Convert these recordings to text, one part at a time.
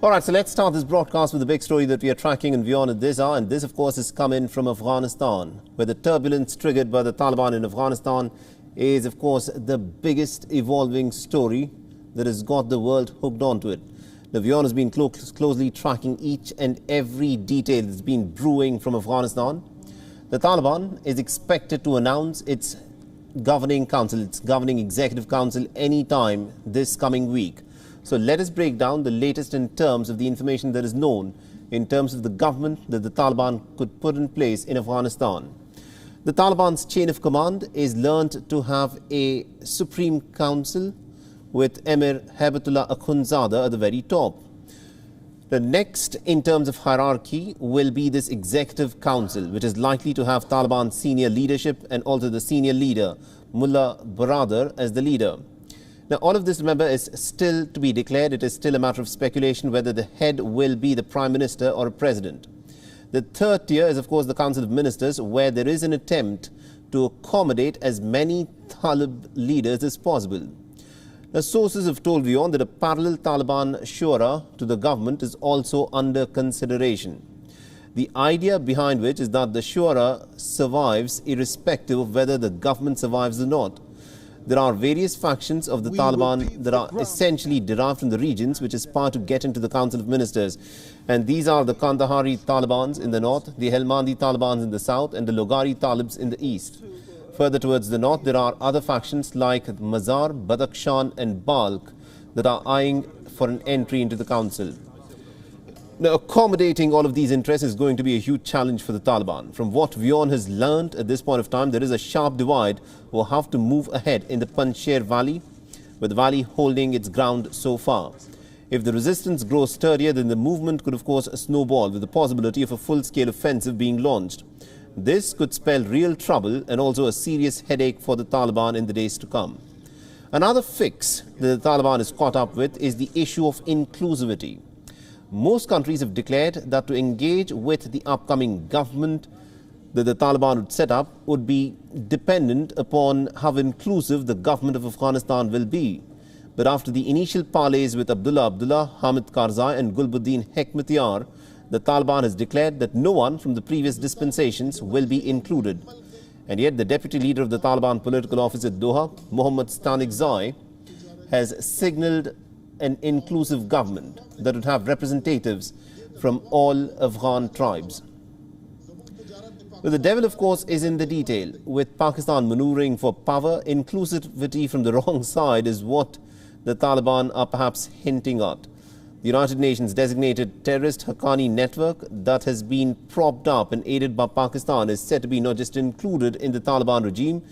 All right, so let's start this broadcast with the big story that we are tracking in WION at this hour. And this, of course, is coming from Afghanistan, where the turbulence triggered by the Taliban in Afghanistan is, of course, the biggest evolving story that has got the world hooked onto it. The WION has been closely tracking each and every detail that's been brewing from Afghanistan. The Taliban is expected to announce its governing council, its governing executive council, anytime this coming week. So let us break down the latest in terms of the information that is known in terms of the government that the Taliban could put in place in Afghanistan. The Taliban's chain of command is learnt to have a Supreme Council with Emir Hibatullah Akhundzada at the very top. The next in terms of hierarchy will be this Executive Council, which is likely to have Taliban senior leadership and also the senior leader, Mullah Baradar, as the leader. Now, all of this, remember, is still to be declared. It is still a matter of speculation whether the head will be the Prime Minister or a President. The third tier is, of course, the Council of Ministers, where there is an attempt to accommodate as many Talib leaders as possible. Now, sources have told WION that a parallel Taliban Shura to the government is also under consideration. The idea behind which is that the Shura survives irrespective of whether the government survives or not. There are various factions of the Taliban that are essentially derived from the regions which aspire to get into the Council of Ministers. And these are the Kandahari Talibans in the north, the Helmandi Talibans in the south, and the Logari Talibs in the east. Further towards the north, there are other factions like Mazar, Badakhshan and Balkh that are eyeing for an entry into the council. Now, accommodating all of these interests is going to be a huge challenge for the Taliban. From what WION has learned at this point of time, there is a sharp divide who will have to move ahead in the Panjshir Valley, with the valley holding its ground so far. If the resistance grows sturdier, then the movement could, of course, snowball with the possibility of a full-scale offensive being launched. This could spell real trouble and also a serious headache for the Taliban in the days to come. Another fix that the Taliban is caught up with is the issue of inclusivity. Most countries have declared that to engage with the upcoming government that the Taliban would set up would be dependent upon how inclusive the government of Afghanistan will be. But after the initial parleys with Abdullah, Hamid Karzai and Gulbuddin Hekmatyar, the Taliban has declared that no one from the previous dispensations will be included. And yet the deputy leader of the Taliban political office at Doha, Mohammad Stanikzai, has signalled an inclusive government that would have representatives from all Afghan tribes. But the devil, of course, is in the detail. With Pakistan maneuvering for power, inclusivity from the wrong side is what the Taliban are perhaps hinting at. The United Nations designated terrorist Haqqani network that has been propped up and aided by Pakistan is said to be not just included in the Taliban regime,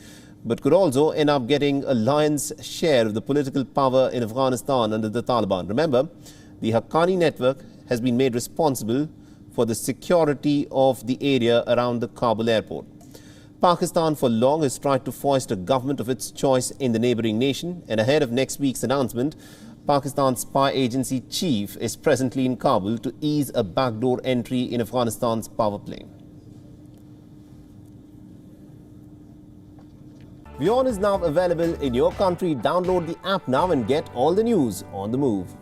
but could also end up getting a lion's share of the political power in Afghanistan under the Taliban. Remember, the Haqqani network has been made responsible for the security of the area around the Kabul airport. Pakistan for long has tried to foist a government of its choice in the neighbouring nation, and ahead of next week's announcement, Pakistan's spy agency chief is presently in Kabul to ease a backdoor entry in Afghanistan's power play. WION is now available in your country. Download the app now and get all the news on the move.